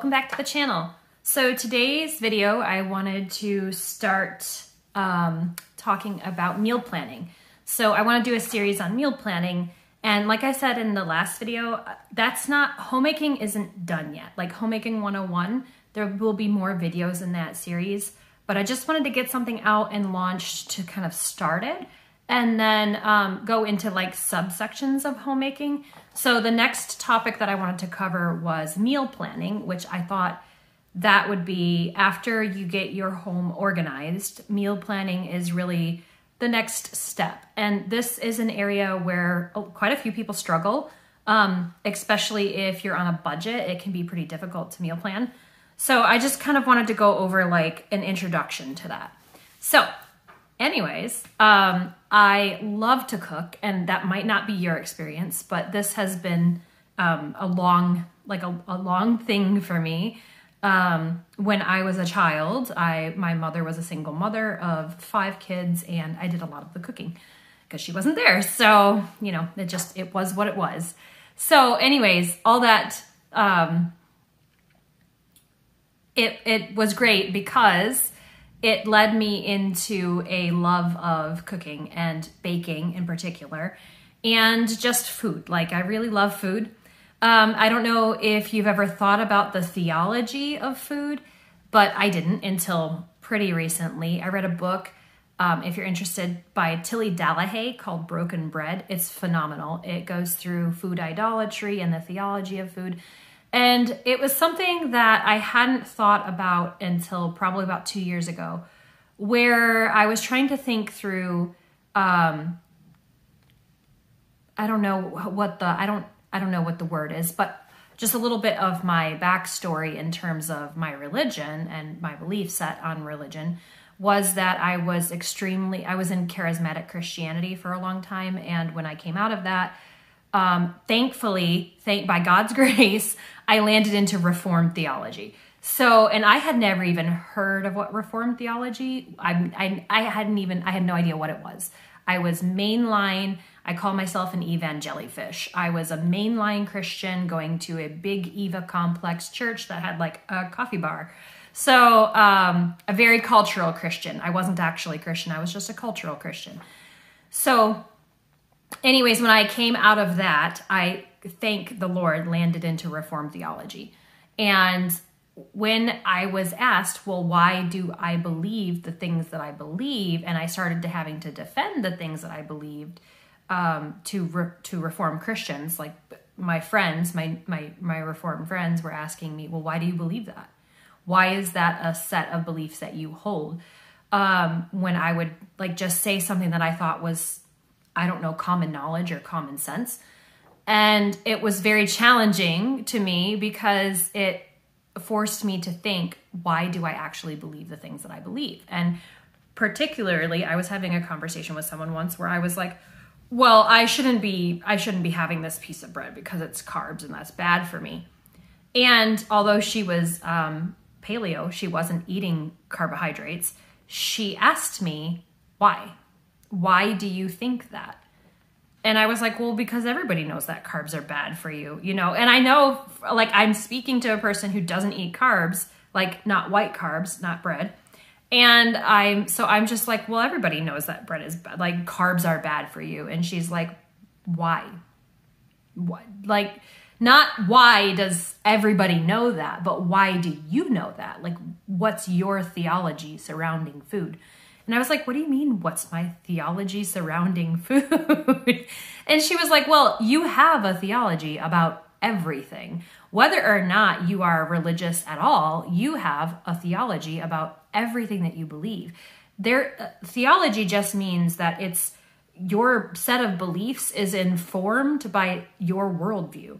welcome back to the channel. So today's video, I wanted to start talking about meal planning. So I want to do a series on meal planning, and like I said in the last video, homemaking isn't done yet. Like Homemaking 101, there will be more videos in that series, but I just wanted to get something out and launched to kind of start it, and then go into like subsections of homemaking. So the next topic that I wanted to cover was meal planning, which I thought that would be after you get your home organized. Meal planning is really the next step. And this is an area where quite a few people struggle, especially if you're on a budget. It can be pretty difficult to meal plan. So I just kind of wanted to go over like an introduction to that. So anyways, I love to cook, and that might not be your experience, but this has been a long thing for me. When I was a child, my mother was a single mother of 5 kids, and I did a lot of the cooking because she wasn't there. So, you know, it was what it was. So anyways, all that, it was great because it led me into a love of cooking and baking in particular, and just food. Like, I really love food. I don't know if you've ever thought about the theology of food, but I didn't until pretty recently. I read a book, if you're interested, by Tilly Dalahay called Broken Bread. It's phenomenal. It goes through food idolatry and the theology of food. And it was something that I hadn't thought about until probably about 2 years ago, where I was trying to think through, I don't know what the word is, but just a little bit of my backstory in terms of my religion and my belief set on religion was that I was in charismatic Christianity for a long time. And when I came out of that, thankfully, by God's grace, I landed into Reformed theology. So, and I had never even heard of what Reformed theology. I had no idea what it was. I was mainline. I call myself an evangelifish. I was a mainline Christian going to a big Eva complex church that had like a coffee bar. So, a very cultural Christian. I wasn't actually Christian. I was just a cultural Christian. So anyways, when I came out of that, I, thank the Lord, landed into Reformed theology. And when I was asked, well, why do I believe the things that I believe? And I started having to defend the things that I believed to Reformed Christians. Like my friends, my Reformed friends were asking me, well, why do you believe that? Why is that a set of beliefs that you hold? When I would like just say something that I thought was, I don't know, common knowledge or common sense. And it was very challenging to me because it forced me to think, why do I actually believe the things that I believe? And particularly, I was having a conversation with someone once where I was like, well, I shouldn't be having this piece of bread because it's carbs and that's bad for me. And although she was paleo, she wasn't eating carbohydrates, she asked me, why? Why do you think that? And I was like, well, because everybody knows that carbs are bad for you, you know? And I know, like, I'm speaking to a person who doesn't eat carbs, like not white carbs, not bread. And I'm just like, well, everybody knows that bread is bad. Like, carbs are bad for you. And she's like, why? What? Like, not why does everybody know that, but why do you know that? Like, what's your theology surrounding food? And I was like, what do you mean, what's my theology surrounding food? And she was like, well, you have a theology about everything. Whether or not you are religious at all, you have a theology about everything that you believe. Theology just means that it's your set of beliefs is informed by your worldview.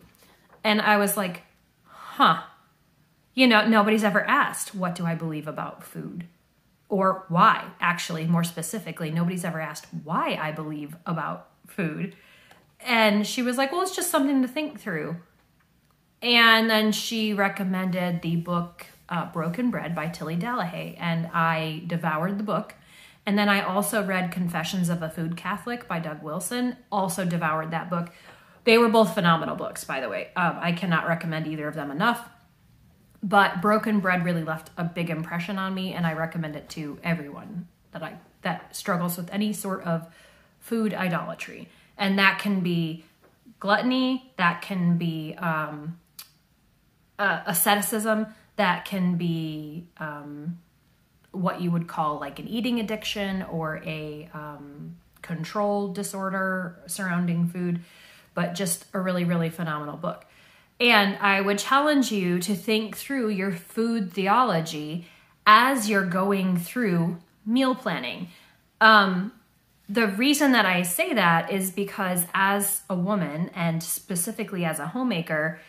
And I was like, huh. You know, nobody's ever asked, what do I believe about food? Or why, actually, more specifically, nobody's ever asked why I believe about food. And she was like, well, it's just something to think through. And then she recommended the book Broken Bread by Tilly Dalahay, and I devoured the book. And then I also read Confessions of a Food Catholic by Doug Wilson, also devoured that book. They were both phenomenal books, by the way. I cannot recommend either of them enough. But broken bread really left a big impression on me, and I recommend it to everyone that struggles with any sort of food idolatry. And that can be gluttony, that can be asceticism, that can be what you would call like an eating addiction or a control disorder surrounding food, but just a really, really phenomenal book. And I would challenge you to think through your food theology as you're going through meal planning. The reason that I say that is because as a woman, and specifically as a homemaker,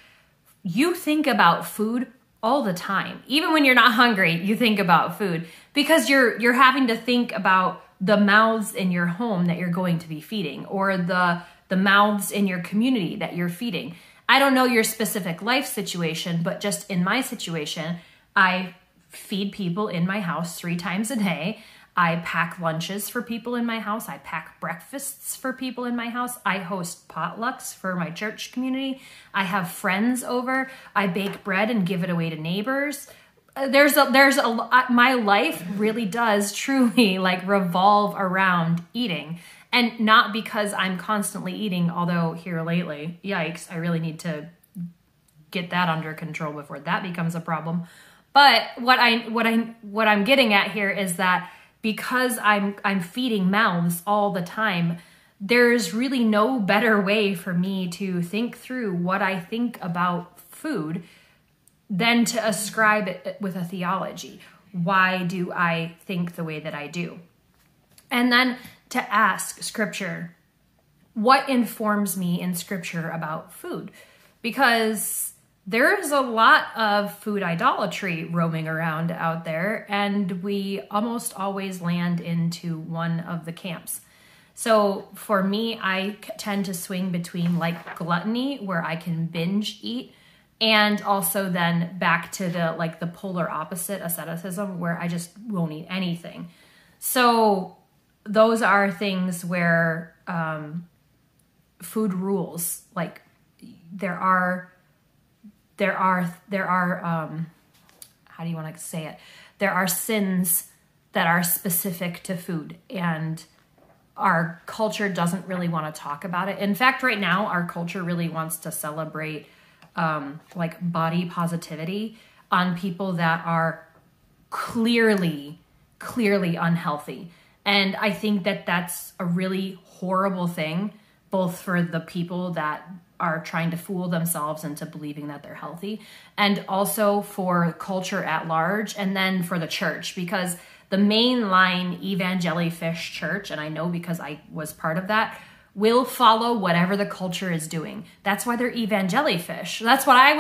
you think about food all the time. Even when you're not hungry, you think about food because you're having to think about the mouths in your home that you're going to be feeding, or the mouths in your community that you're feeding. I don't know your specific life situation, but just in my situation, I feed people in my house 3 times a day. I pack lunches for people in my house. I pack breakfasts for people in my house. I host potlucks for my church community. I have friends over. I bake bread and give it away to neighbors. My life really does truly like revolve around eating. And not because I'm constantly eating, although here lately, yikes, I really need to get that under control before that becomes a problem. But what I'm getting at here is that because I'm feeding mouths all the time, there's really no better way for me to think through what I think about food than to ascribe it with a theology. Why do I think the way that I do? And then to ask Scripture, what informs me in Scripture about food? Because there's a lot of food idolatry roaming around out there, and we almost always land into one of the camps. So for me, I tend to swing between like gluttony, where I can binge eat, and also then back to the polar opposite, asceticism, where I just won't eat anything. So those are things where food rules. Like there are how do you want to say it? There are sins that are specific to food, and our culture doesn't really want to talk about it. In fact, right now, our culture really wants to celebrate like body positivity on people that are clearly unhealthy. And I think that that's a really horrible thing, both for the people that are trying to fool themselves into believing that they're healthy, and also for culture at large, and then for the church, because the mainline evangelifish church, and I know because I was part of that, will follow whatever the culture is doing. That's why they're evangelifish. That's why I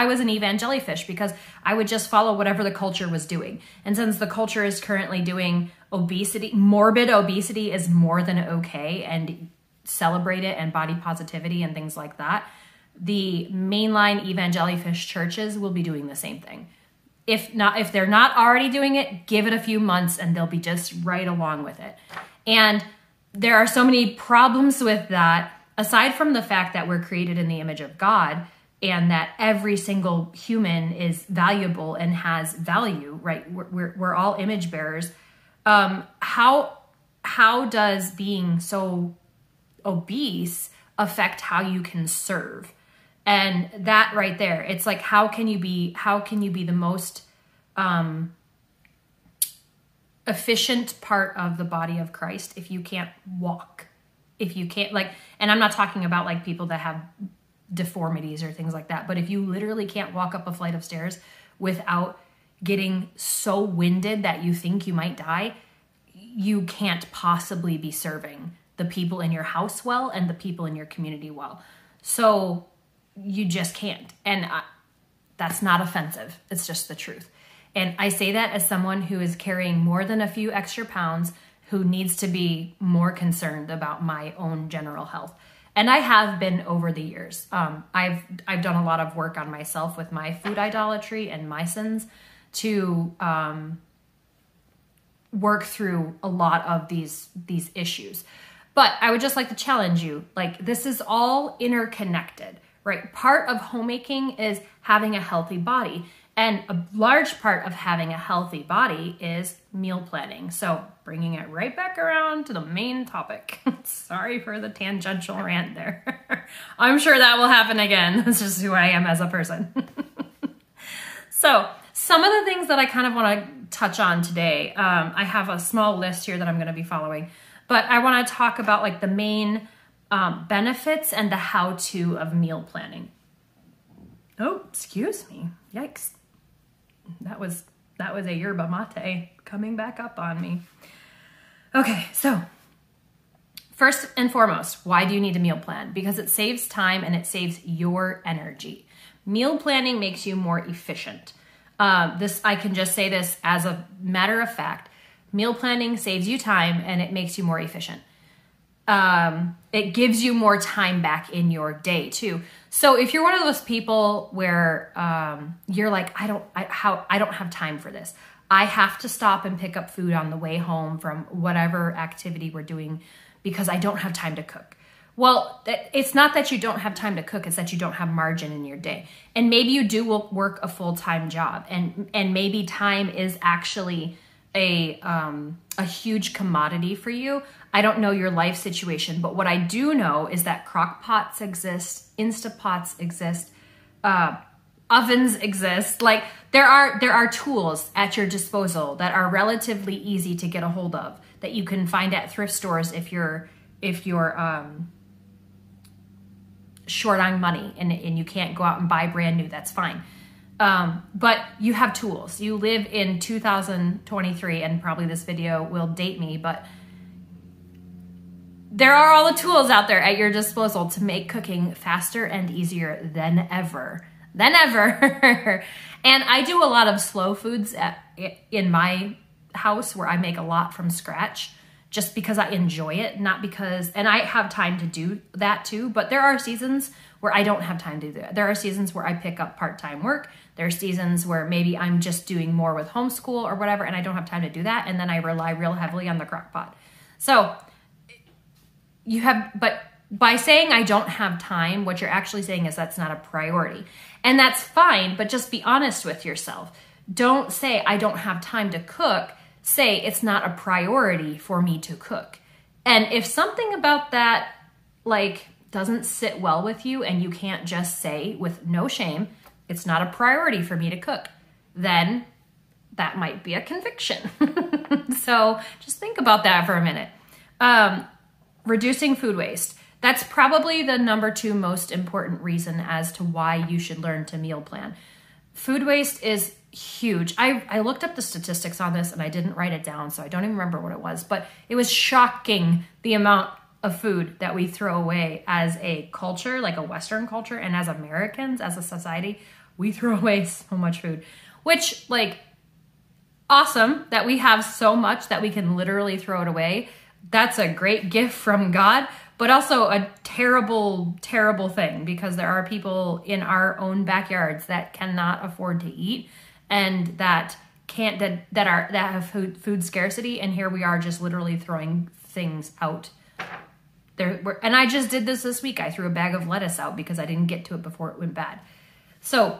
was an evangelifish, because I would just follow whatever the culture was doing. And since the culture is currently doing obesity, morbid obesity is more than okay, and celebrate it, and body positivity and things like that, the mainline evangelifish churches will be doing the same thing. If they're not already doing it, give it a few months and they'll be just right along with it. And there are so many problems with that, aside from the fact that we're created in the image of God and that every single human is valuable and has value, right? We're all image bearers. How does being so obese affect how you can serve? And that right there, it's like, how can you be the most efficient part of the body of Christ if you can't walk, if you can't, like, and I'm not talking about like people that have deformities or things like that, but if you literally can't walk up a flight of stairs without getting so winded that you think you might die, you can't possibly be serving the people in your house well and the people in your community well. So you just can't. And that's not offensive. It's just the truth. And I say that as someone who is carrying more than a few extra pounds, who needs to be more concerned about my own general health. And I have been over the years. I've done a lot of work on myself with my food idolatry and my sins to work through a lot of these issues. But I would just like to challenge you, like, this is all interconnected, right? Part of homemaking is having a healthy body. And a large part of having a healthy body is meal planning. So bringing it right back around to the main topic. Sorry for the tangential rant there. I'm sure that will happen again. That's just who I am as a person. So some of the things that I kind of want to touch on today, I have a small list here that I'm going to be following, but I want to talk about like the main benefits and the how-to of meal planning. Oh, excuse me. Yikes. That was a yerba mate coming back up on me. Okay, so first and foremost, why do you need a meal plan? Because it saves time and it saves your energy. Meal planning makes you more efficient. I can just say this as a matter of fact. Meal planning saves you time and it makes you more efficient. It gives you more time back in your day too. So if you're one of those people where you're like, I don't have time for this. I have to stop and pick up food on the way home from whatever activity we're doing because I don't have time to cook. Well, it's not that you don't have time to cook, it's that you don't have margin in your day. And maybe you do work a full-time job and maybe time is actually a huge commodity for you. I don't know your life situation, but what I do know is that crock pots exist, Instapots exist, ovens exist. Like there are tools at your disposal that are relatively easy to get a hold of that you can find at thrift stores if you're short on money and you can't go out and buy brand new, that's fine. But you have tools. You live in 2023 and probably this video will date me, but there are all the tools out there at your disposal to make cooking faster and easier than ever. And I do a lot of slow foods in my house where I make a lot from scratch just because I enjoy it, not because, and I have time to do that too, but there are seasons where I don't have time to do that. There are seasons where I pick up part-time work. There are seasons where maybe I'm just doing more with homeschool or whatever, and I don't have time to do that, and then I rely real heavily on the crock pot. So but by saying I don't have time, what you're actually saying is that's not a priority. And that's fine, but just be honest with yourself. Don't say I don't have time to cook. Say it's not a priority for me to cook. And if something about that like doesn't sit well with you and you can't just say with no shame, it's not a priority for me to cook, then that might be a conviction. So just think about that for a minute. Reducing food waste. That's probably the number 2 most important reason as to why you should learn to meal plan. Food waste is huge. I looked up the statistics on this and I didn't write it down, so I don't even remember what it was, but it was shocking the amount of food that we throw away as a culture, like a Western culture, and as Americans, as a society, we throw away so much food, which like awesome that we have so much that we can literally throw it away. That's a great gift from God, but also a terrible, terrible thing because there are people in our own backyards that cannot afford to eat and that have food scarcity. And here we are just literally throwing things out. And I just did this week. I threw a bag of lettuce out because I didn't get to it before it went bad. So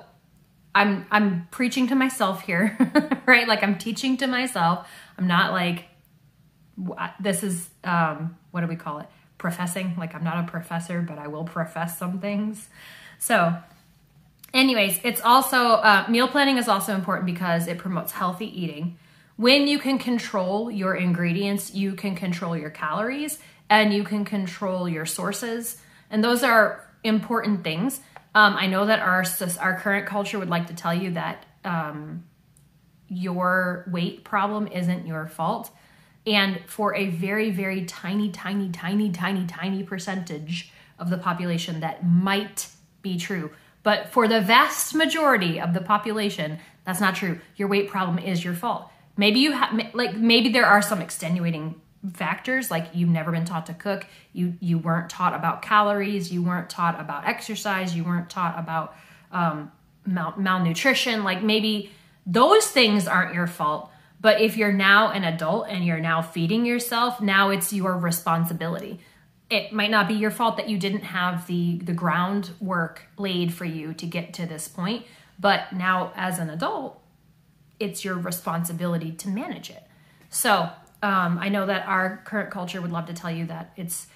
I'm preaching to myself here, right? Like I'm teaching to myself. I'm not like, this is, what do we call it? Professing. Like I'm not a professor, but I will profess some things. So anyways, it's also, meal planning is also important because it promotes healthy eating. When you can control your ingredients, you can control your calories and you can control your sources. And those are important things. I know that our current culture would like to tell you that your weight problem isn't your fault. And for a very, very tiny percentage of the population, that might be true. But for the vast majority of the population, that's not true. Your weight problem is your fault. Maybe maybe there are some extenuating factors, like you've never been taught to cook, you weren't taught about calories, you weren't taught about exercise, you weren't taught about malnutrition. Like maybe those things aren't your fault. But if you're now an adult and you're now feeding yourself, now it's your responsibility. It might not be your fault that you didn't have the groundwork laid for you to get to this point, But now as an adult, it's your responsibility to manage it. So I know that our current culture would love to tell you that it's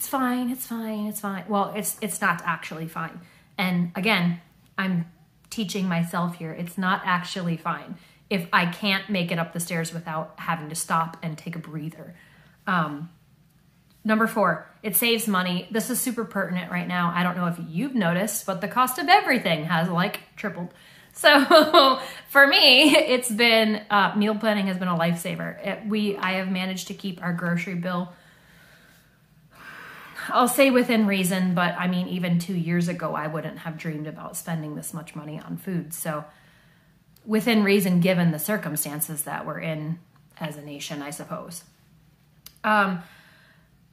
fine, it's fine, it's fine. Well, it's not actually fine. And again, I'm teaching myself here, it's not actually fine if I can't make it up the stairs without having to stop and take a breather. Number 4, it saves money. This is super pertinent right now. I don't know if you've noticed, but the cost of everything has like tripled. So for me, it's been, meal planning has been a lifesaver. I have managed to keep our grocery bill, I'll say within reason, but I mean, even 2 years ago, I wouldn't have dreamed about spending this much money on food. So within reason, given the circumstances that we're in as a nation, I suppose.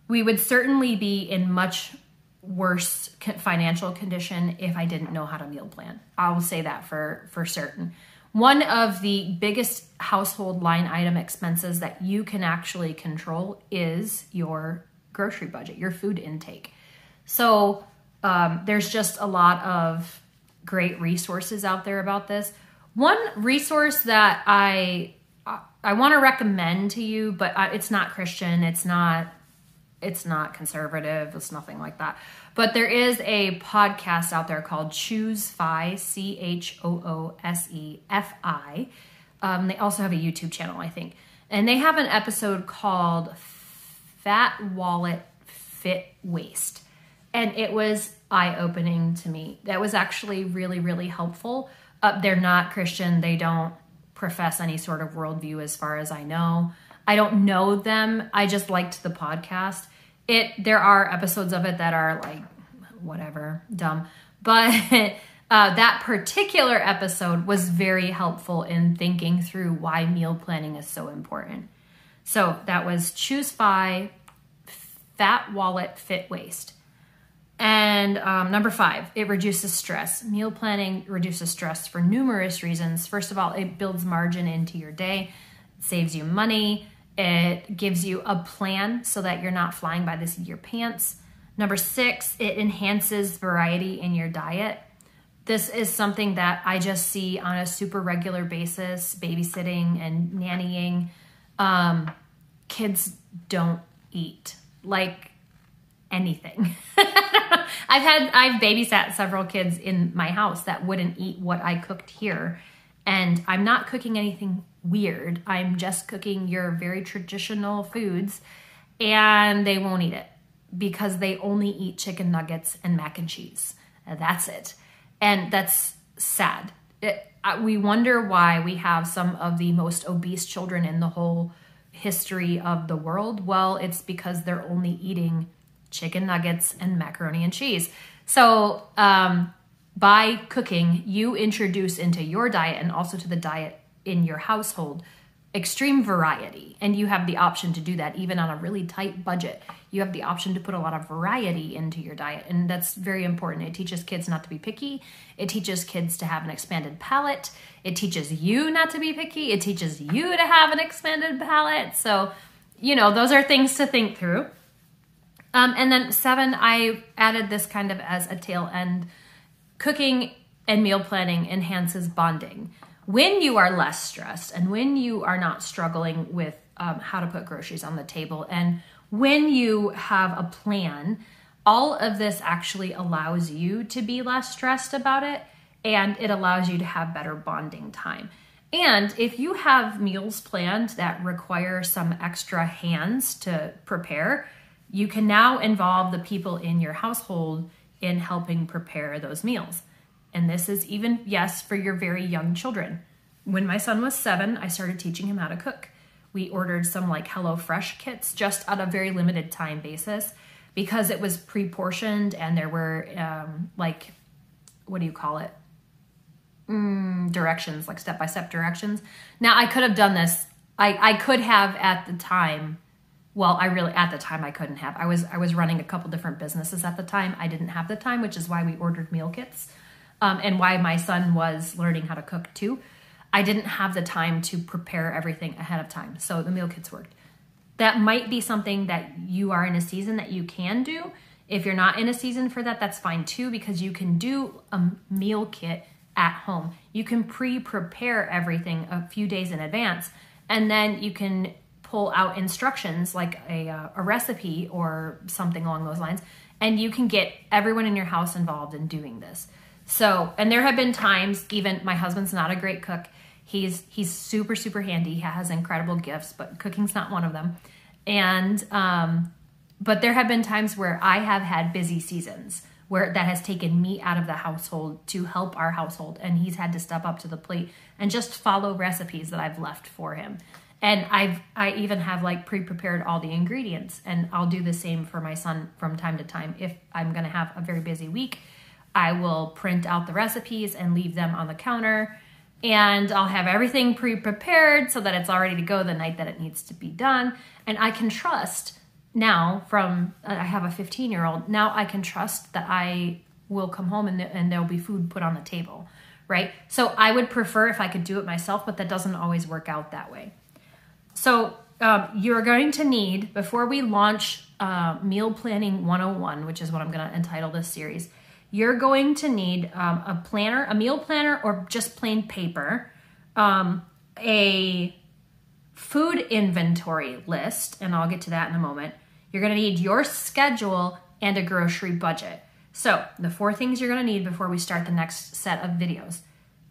We would certainly be in much worse financial condition if I didn't know how to meal plan. I will say that for certain. One of the biggest household line item expenses that you can actually control is your grocery budget, your food intake. So there's just a lot of great resources out there about this. One resource that I want to recommend to you, but it's not Christian, it's not conservative, it's nothing like that. But there is a podcast out there called Choose Fi, CHOOSEFI. They also have a YouTube channel, I think. And they have an episode called Fat Wallet Fit Waste. And it was eye-opening to me. That was actually really, really helpful. They're not Christian. They don't profess any sort of worldview as far as I know. I don't know them. I just liked the podcast. There are episodes of it that are like, whatever, dumb. But that particular episode was very helpful in thinking through why meal planning is so important. So that was Choose Fi, Fat Wallet, Fit Waste. And number 5, it reduces stress. Meal planning reduces stress for numerous reasons. First of all, it builds margin into your day, it saves you money. It gives you a plan so that you're not flying by the seat of your pants. Number 6, it enhances variety in your diet. This is something that I just see on a super regular basis, babysitting and nannying. Kids don't eat like anything. I've babysat several kids in my house that wouldn't eat what I cooked here. And I'm not cooking anything weird. I'm just cooking your very traditional foods, and they won't eat it because they only eat chicken nuggets and mac and cheese. That's it. And that's sad. We wonder why we have some of the most obese children in the whole history of the world. Well, it's because they're only eating chicken nuggets and macaroni and cheese. So, by cooking, you introduce into your diet and also to the diet in your household extreme variety. And you have the option to do that even on a really tight budget. You have the option to put a lot of variety into your diet. And that's very important. It teaches kids not to be picky. It teaches kids to have an expanded palate. It teaches you not to be picky. It teaches you to have an expanded palate. So, those are things to think through. And then 7, I added this kind of as a tail end. Cooking and meal planning enhances bonding. When you are less stressed and when you are not struggling with how to put groceries on the table, and when you have a plan, all of this actually allows you to be less stressed about it, and it allows you to have better bonding time. And if you have meals planned that require some extra hands to prepare, you can now involve the people in your household in helping prepare those meals. And this is even, yes, for your very young children. When my son was 7, I started teaching him how to cook. We ordered some like HelloFresh kits just on a very limited time basis because it was pre-portioned and there were directions, like step-by-step directions. Now I could have done this. I could have at the time. Well, at the time I couldn't have. I was running a couple different businesses at the time. I didn't have the time, which is why we ordered meal kits, and why my son was learning how to cook too. I didn't have the time to prepare everything ahead of time, so the meal kits worked. That might be something that you are in a season that you can do. If you're not in a season for that, that's fine too, because you can do a meal kit at home. You can pre-prepare everything a few days in advance, and then you can pull out instructions like a recipe or something along those lines, and you can get everyone in your house involved in doing this. So, and there have been times, even my husband's not a great cook. He's super, super handy. He has incredible gifts, but cooking's not one of them. And, but there have been times where I have had busy seasons where that has taken me out of the household to help our household. And he's had to step up to the plate and just follow recipes that I've left for him. And I even have like pre-prepared all the ingredients, and I'll do the same for my son from time to time. If I'm going to have a very busy week, I will print out the recipes and leave them on the counter, and I'll have everything pre-prepared so that it's all ready to go the night that it needs to be done. And I can trust now I have a 15-year-old, now I can trust that I will come home and there'll be food put on the table, right? So I would prefer if I could do it myself, but that doesn't always work out that way. So you're going to need, before we launch Meal Planning 101, which is what I'm going to entitle this series, you're going to need a planner, a meal planner, or just plain paper, a food inventory list, and I'll get to that in a moment. You're going to need your schedule and a grocery budget. So the 4 things you're going to need before we start the next set of videos: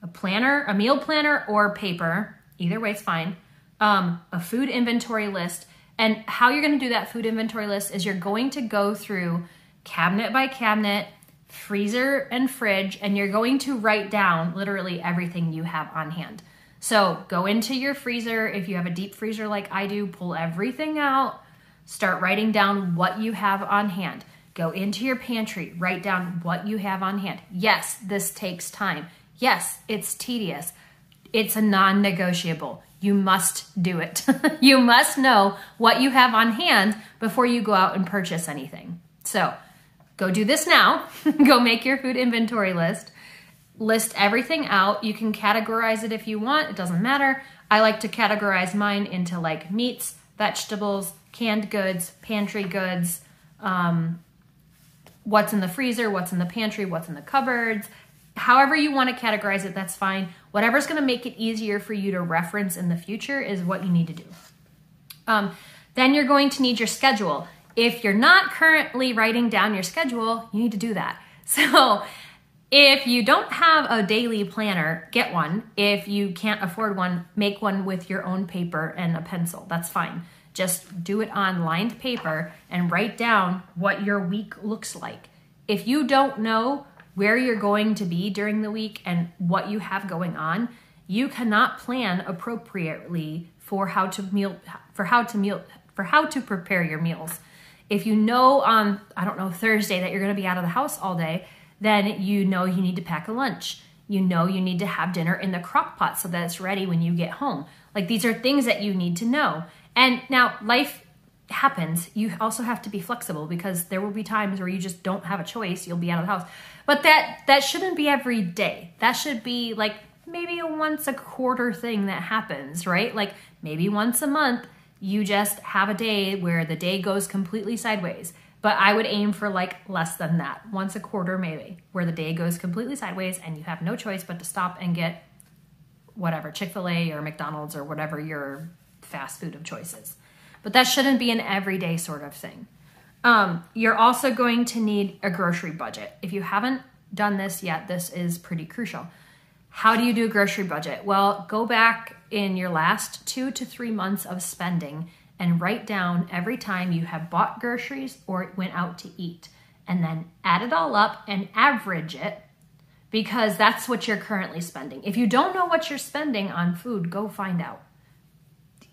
a planner, a meal planner, or paper. Either way, it's fine. A food inventory list. And how you're going to do that food inventory list is you're going to go through cabinet by cabinet, freezer and fridge, and you're going to write down literally everything you have on hand. So go into your freezer. If you have a deep freezer like I do, pull everything out, start writing down what you have on hand. Go into your pantry, write down what you have on hand. Yes, this takes time. Yes, it's tedious. It's a non-negotiable. You must do it. You must know what you have on hand before you go out and purchase anything. So go do this now. Go make your food inventory list. List everything out. You can categorize it if you want. It doesn't matter. I like to categorize mine into like meats, vegetables, canned goods, pantry goods, what's in the freezer, what's in the pantry, what's in the cupboards. However you want to categorize it, that's fine. Whatever's going to make it easier for you to reference in the future is what you need to do. Then you're going to need your schedule. If you're not currently writing down your schedule, you need to do that. So if you don't have a daily planner, get one. If you can't afford one, make one with your own paper and a pencil. That's fine. Just do it on lined paper and write down what your week looks like. If you don't know where you're going to be during the week and what you have going on, you cannot plan appropriately for how to prepare your meals. If you know on, I don't know, Thursday that you're going to be out of the house all day, then you know you need to pack a lunch. You know you need to have dinner in the crock pot so that it's ready when you get home. Like, these are things that you need to know. And now life happens. You also have to be flexible, because there will be times where you just don't have a choice. You'll be out of the house. But that shouldn't be every day. That should be like maybe a once a quarter thing that happens, right? Like maybe once a month, you just have a day where the day goes completely sideways. But I would aim for like less than that. Once a quarter maybe, where the day goes completely sideways and you have no choice but to stop and get whatever, Chick-fil-A or McDonald's or whatever your fast food of choice is. But that shouldn't be an everyday sort of thing. You're also going to need a grocery budget. If you haven't done this yet, this is pretty crucial. How do you do a grocery budget? Well, go back in your last 2 to 3 months of spending and write down every time you have bought groceries or went out to eat, and then add it all up and average it, because that's what you're currently spending. If you don't know what you're spending on food, go find out.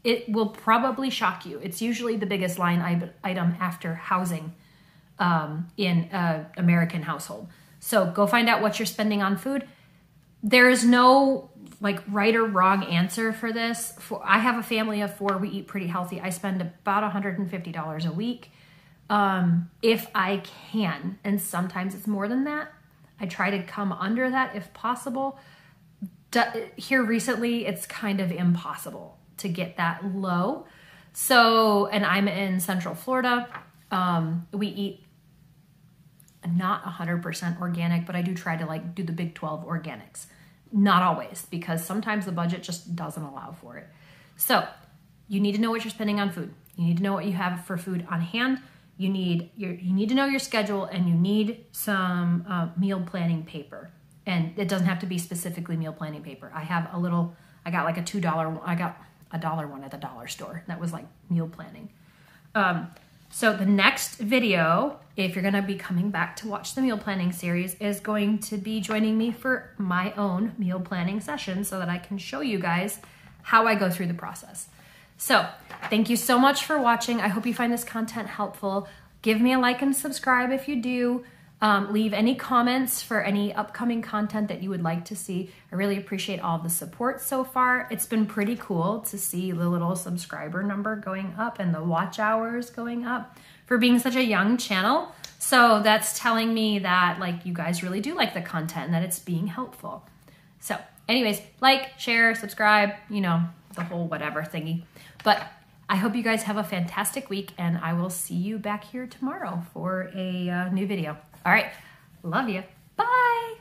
It will probably shock you. It's usually the biggest line item after housing in an American household. So go find out what you're spending on food. There is no like right or wrong answer for this. I have a family of 4. We eat pretty healthy. I spend about $150 a week if I can. And sometimes it's more than that. I try to come under that if possible. Here recently, it's kind of impossible to get that low. So, and I'm in Central Florida. We eat not 100% organic, but I do try to like do the Big 12 organics. not always, because sometimes the budget just doesn't allow for it. So you need to know what you're spending on food. You need to know what you have for food on hand. You need to know your schedule, and you need some meal planning paper. And it doesn't have to be specifically meal planning paper. I got like a $2, I got a $1 one at the dollar store. That was like meal planning. So the next video, if you're gonna be coming back to watch the meal planning series, is going to be joining me for my own meal planning session so that I can show you guys how I go through the process. So thank you so much for watching. I hope you find this content helpful. Give me a like and subscribe if you do. Leave any comments for any upcoming content that you would like to see. I really appreciate all the support so far. It's been pretty cool to see the little subscriber number going up and the watch hours going up for being such a young channel. So that's telling me that like you guys really do like the content and that it's being helpful. So anyways, like, share, subscribe, you know, the whole whatever thingy. But I hope you guys have a fantastic week, and I will see you back here tomorrow for a new video. All right. Love you. Bye.